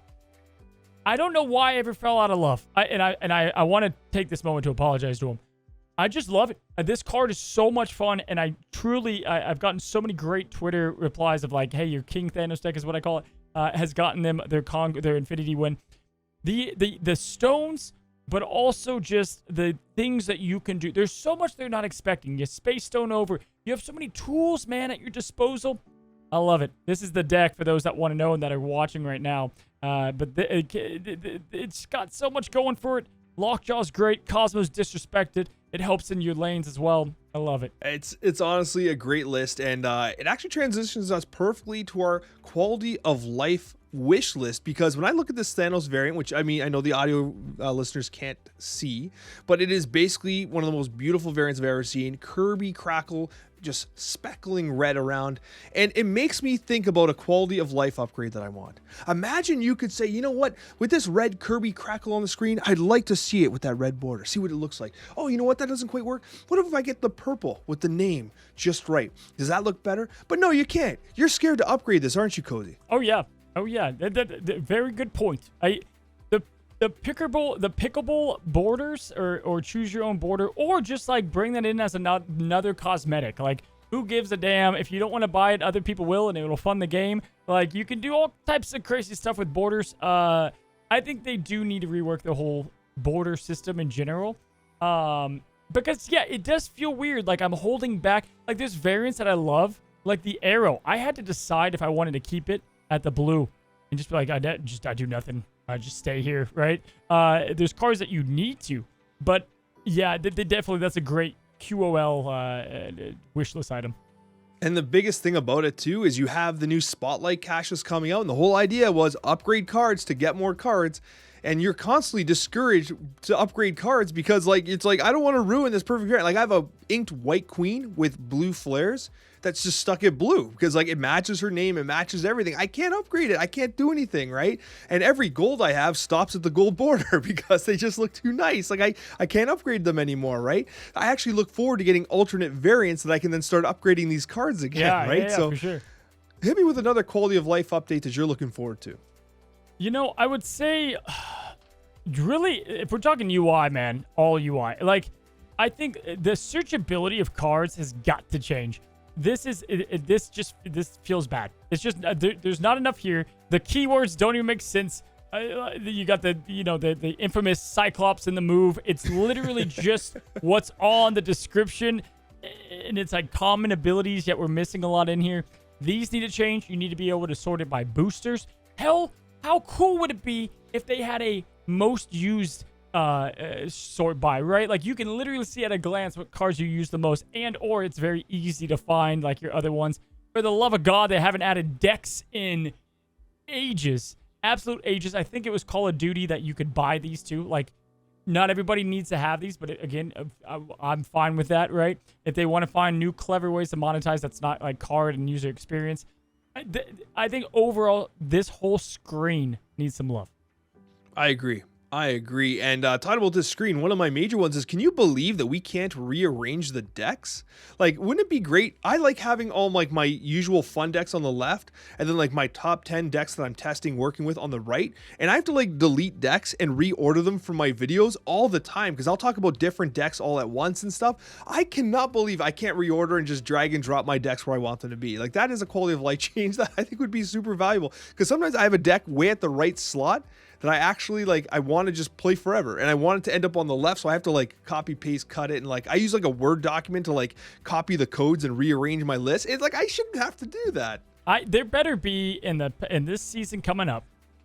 I don't know why I ever fell out of love. I want to take this moment to apologize to him. I just love it. This card is so much fun, and I've gotten so many great Twitter replies of like, hey, your King Thanos deck is what I call it, has gotten them their Infinity win. The stones, but also just the things that you can do. There's so much they're not expecting. You Space Stone over. You have so many tools, man, at your disposal. I love it. This is the deck for those that want to know and that are watching right now. But it's got so much going for it. Lockjaw's great. Cosmo's disrespected. It helps in your lanes as well. I love it. It's honestly a great list, and it actually transitions us perfectly to our quality of life wish list, because when I look at this Thanos variant, which I mean, I know the audio listeners can't see, but it is basically one of the most beautiful variants I've ever seen. Kirby Crackle, just speckling red around, and it makes me think about a quality of life upgrade that I want. Imagine you could say, you know what, with this red Kirby Crackle on the screen, I'd like to see it with that red border, see what it looks like. Oh, you know what, that doesn't quite work. What if I get the purple with the name just right? Does that look better? But no, you can't. You're scared to upgrade this, aren't you, Cozy? Oh yeah, very good point. The pickable borders, or choose your own border, or just like bring that in as another cosmetic. Like, who gives a damn? If you don't want to buy it, other people will, and it'll fund the game. Like, you can do all types of crazy stuff with borders. I think they do need to rework the whole border system in general. Because yeah, it does feel weird. Like, I'm holding back. Like, there's variants that I love, like the arrow. I had to decide if I wanted to keep it at the blue and just be like, I do nothing. I just stay here, right? There's cards that you need to, but yeah, definitely that's a great QOL wish list item. And the biggest thing about it too is you have the new Spotlight caches coming out, and the whole idea was upgrade cards to get more cards. And you're constantly discouraged to upgrade cards because, like, it's like, I don't want to ruin this perfect variant. Like, I have a inked white queen with blue flares that's just stuck at blue because, like, it matches her name, it matches everything. I can't upgrade it. I can't do anything, right? And every gold I have stops at the gold border because they just look too nice. Like, I can't upgrade them anymore, right? I actually look forward to getting alternate variants that I can then start upgrading these cards again, right? Yeah, so for sure. Hit me with another quality of life update that you're looking forward to. You know, I would say, really, if we're talking UI, man, all UI. Like, I think the searchability of cards has got to change. This feels bad. It's just there's not enough here. The keywords don't even make sense. You got the infamous Cyclops in the move. It's literally just what's on the description, and it's like common abilities. Yet we're missing a lot in here. These need to change. You need to be able to sort it by boosters. Hell, how cool would it be if they had a most used sort by, right? Like, you can literally see at a glance what cards you use the most, and or it's very easy to find like your other ones. For the love of God, they haven't added decks in ages. Absolute ages. I think it was Call of Duty that you could buy these too. Like, not everybody needs to have these, but again, I'm fine with that, right? If they want to find new clever ways to monetize that's not like card and user experience, I think overall, this whole screen needs some love. I agree. And talking about this screen, one of my major ones is, can you believe that we can't rearrange the decks? Like, wouldn't it be great? I like having all like my usual fun decks on the left, and then like my top 10 decks that I'm testing working with on the right. And I have to like delete decks and reorder them for my videos all the time, because I'll talk about different decks all at once and stuff. I cannot believe I can't reorder and just drag and drop my decks where I want them to be. Like, that is a quality of life change that I think would be super valuable, because sometimes I have a deck way at the right slot that I actually like, I want to just play forever, and I want it to end up on the left, so I have to like copy paste cut it, and like I use like a Word document to like copy the codes and rearrange my list. It's like, I shouldn't have to do that. There better be in this season coming up,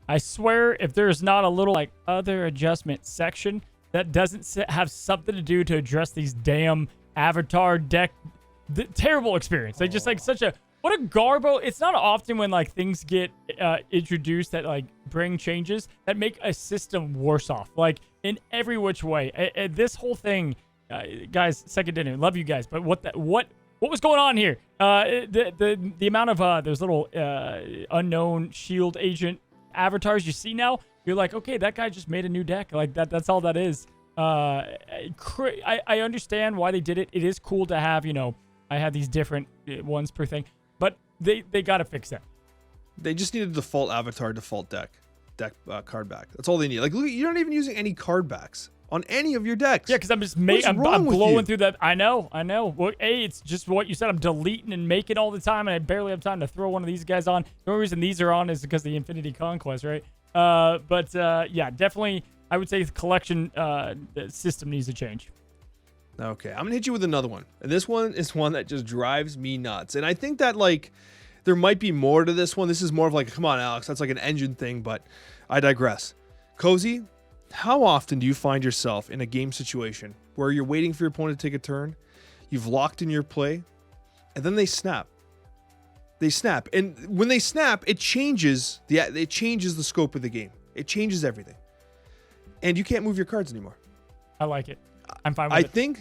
I swear, if there's not a little like other adjustment section that doesn't have something to do to address these damn avatar deck, the terrible experience. They just like what a garbo. It's not often when like things get introduced that like bring changes that make a system worse off, like in every which way. This whole thing, guys, second dinner, love you guys, but what was going on here? The amount of those little unknown shield agent avatars you see now, you're like, okay, that guy just made a new deck. Like that's all that is. I understand why they did it. It is cool to have, I have these different ones per thing. But they got to fix that. They just need a default avatar, default deck card back. That's all they need. Like, look, you're not even using any card backs on any of your decks. Yeah, because I'm just I'm glowing through that. I know. Well, it's just what you said. I'm deleting and making all the time, and I barely have time to throw one of these guys on. The only reason these are on is because of the Infinity Conquest, right? But yeah, definitely, I would say the collection system needs to change. Okay, I'm gonna hit you with another one. And this one is one that just drives me nuts. And I think that like there might be more to this one. This is more of like, come on, Alex, that's like an engine thing, but I digress. Cozy, how often do you find yourself in a game situation where you're waiting for your opponent to take a turn, you've locked in your play, and then they snap? They snap. And when they snap, it changes the scope of the game. It changes everything. And you can't move your cards anymore. I like it. I'm fine with it.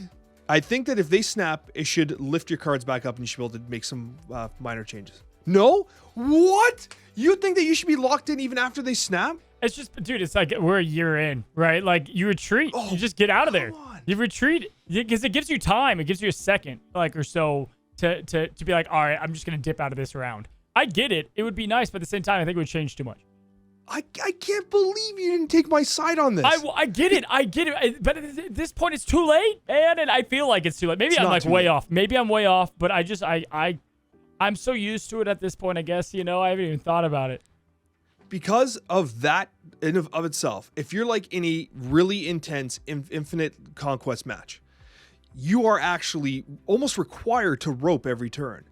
I think that if they snap, it should lift your cards back up and you should be able to make some minor changes. No? What? You think that you should be locked in even after they snap? It's just, dude, it's like we're a year in, right? Like, you retreat. You just get out of there. You retreat because it gives you time. It gives you a second, like, or so to be like, all right, I'm just going to dip out of this round. I get it. It would be nice, but at the same time, I think it would change too much. I can't believe you didn't take my side on this. I get it. But at this point, it's too late, man. And I feel like it's too late. Maybe I'm like way off. Maybe I'm way off. But I'm so used to it at this point, I guess. I haven't even thought about it. Because of that in of itself, if you're like in a really intense infinite conquest match, you are actually almost required to rope every turn,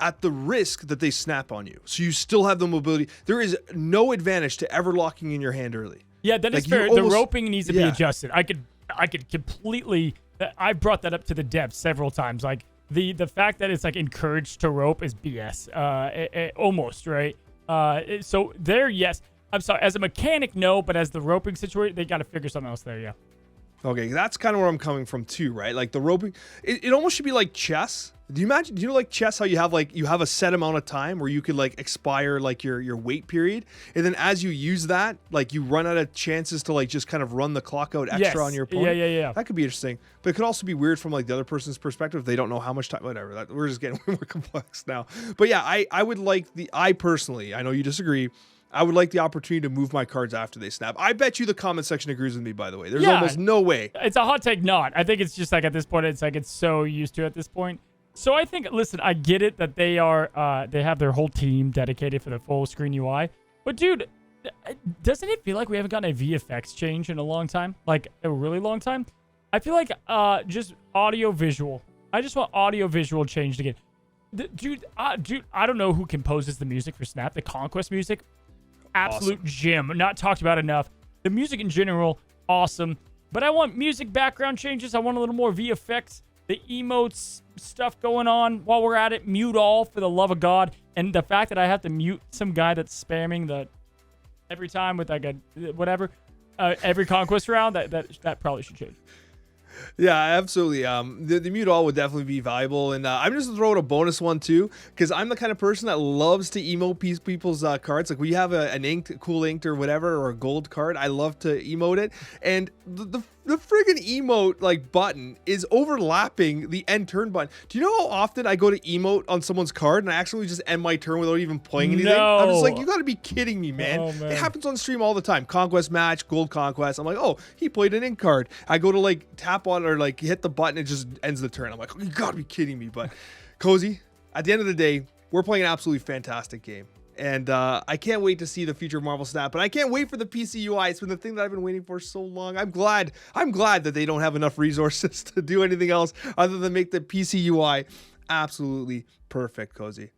at the risk that they snap on you. So you still have the mobility. There is no advantage to ever locking in your hand early. Yeah, that is fair. The roping needs to be adjusted. I could completely, I brought that up to the devs several times. Like the fact that it's like encouraged to rope is BS. Almost, right? So there, yes. I'm sorry. As a mechanic, no, but as the roping situation, they got to figure something else there, yeah. Okay, that's kind of where I'm coming from too, right? Like the roping, it almost should be like chess. Do you know like chess, how you have a set amount of time where you could like expire like your wait period, and then as you use that, like you run out of chances to like just kind of run the clock out extra on your opponent. Yeah. That could be interesting, but it could also be weird from like the other person's perspective. They don't know how much time, whatever. We're just getting way more complex now. But yeah, I would like I personally, I know you disagree, I would like the opportunity to move my cards after they snap. I bet you the comment section agrees with me, by the way. There's almost no way. It's a hot take not. I think it's just like at this point, it's like it's so used to at this point. So I think, listen, I get it that they have their whole team dedicated for the full screen UI. But dude, doesn't it feel like we haven't gotten a VFX change in a long time? Like a really long time? I feel like just audio visual. I just want audio visual changed again. Dude, I don't know who composes the music for Snap. The Conquest music. Absolute gem. Not talked about enough. The music in general, awesome. But I want music background changes. I want a little more VFX. the emotes stuff going on while we're at it. Mute all, for the love of God. And the fact that I have to mute some guy that's spamming the every time with like a whatever every conquest round, that probably should change. Yeah, absolutely. The mute all would definitely be valuable, and I'm just throwing a bonus one too, because I'm the kind of person that loves to emote people's cards. Like we have an inked, cool inked or whatever, or a gold card. I love to emote it, and the friggin' emote like button is overlapping the end turn button. Do you know how often I go to emote on someone's card and I actually just end my turn without even playing anything? No. I'm just like, you got to be kidding me, man. Oh, man. It happens on stream all the time. Conquest match, gold conquest. I'm like, oh, he played an ink card. I go to like tap on or like hit the button, it just ends the turn. I'm like, oh, you got to be kidding me. But Cozy, at the end of the day, we're playing an absolutely fantastic game. And I can't wait to see the future of Marvel Snap, but I can't wait for the PC UI. It's been the thing that I've been waiting for so long. I'm glad that they don't have enough resources to do anything else other than make the PC UI absolutely perfect, Cozy.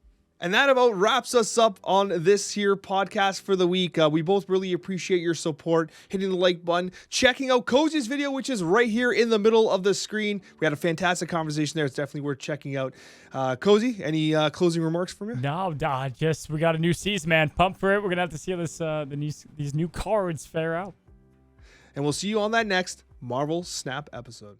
And that about wraps us up on this here podcast for the week. We both really appreciate your support, hitting the like button, checking out Cozy's video, which is right here in the middle of the screen. We had a fantastic conversation there. It's definitely worth checking out. Cozy, any closing remarks from you? No, just we got a new season, man. Pumped for it. We're gonna have to see how these new cards fare out. And we'll see you on that next Marvel Snap episode.